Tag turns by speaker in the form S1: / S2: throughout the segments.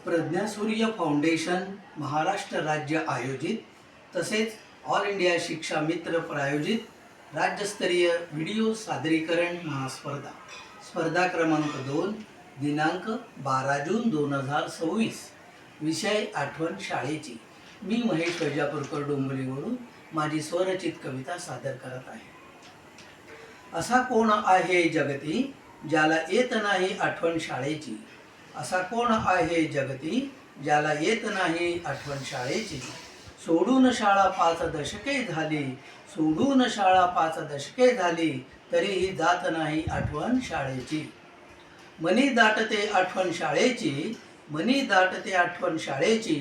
S1: प्रज्ञासूर्य foundation Maharashtra राज्य आयोजित तसेच ऑल इंडिया शिक्षा मित्र प्रायोजित राज्यस्तरीय व्हिडिओ सादरीकरण महास्पर्धा स्पर्धा क्रमांक 2 दिनांक 12 जून 2026 विषय आठवण शाळेची। मी महेश वैजापूरकर डोंबिवलीवरून माझी स्वरचित कविता सादर करत आहे। असा कोण आहे जगती ज्याला येत नाही आठवण शाळेची। असा कोण आहे जगती ज्याला येत नाही आठवण शाळेची। सोडून शाळा 5 दशके झाली, सोडून शाळा 5 दशके झाली, तरीही जात नाही आठवण शाळेची। मनी दाटते आठवण शाळेची, मनी दाटते आठवण शाळेची,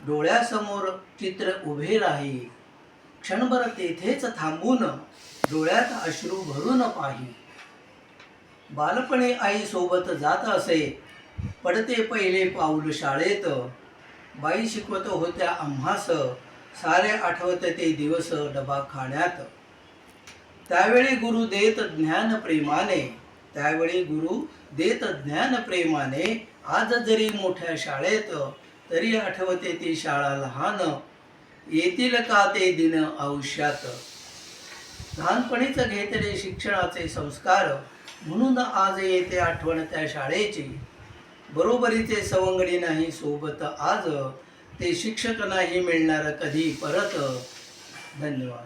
S1: डोळ्यासमोर चित्र उभे राही। क्षणभर तेथेच थांबून डोळ्यात अश्रू भरून पाही। बालपणी आई सोबत जात असे, पडते पहिले पाऊल शाळेत। बाई शिकवत होत्या आम्हास, सारे आठवत ते दिवस डबा खाण्यात। त्यावेळी गुरु देत ज्ञान प्रेमाने, त्यावेळी गुरु देत ज्ञान प्रेमाने। आज जरी मोठ्या शाळेत, तरी आठवते ती शाळा लहान। येतील का ते दिन आयुष्यात। लहानपणीच घेतले शिक्षणाचे संस्कार, म्हणून आज येते आठवण त्या शाळेची। बरोबरीचे सवंगडी नाही सोबत आज, ते शिक्षक नाही मिळणार कधी परत। धन्यवाद।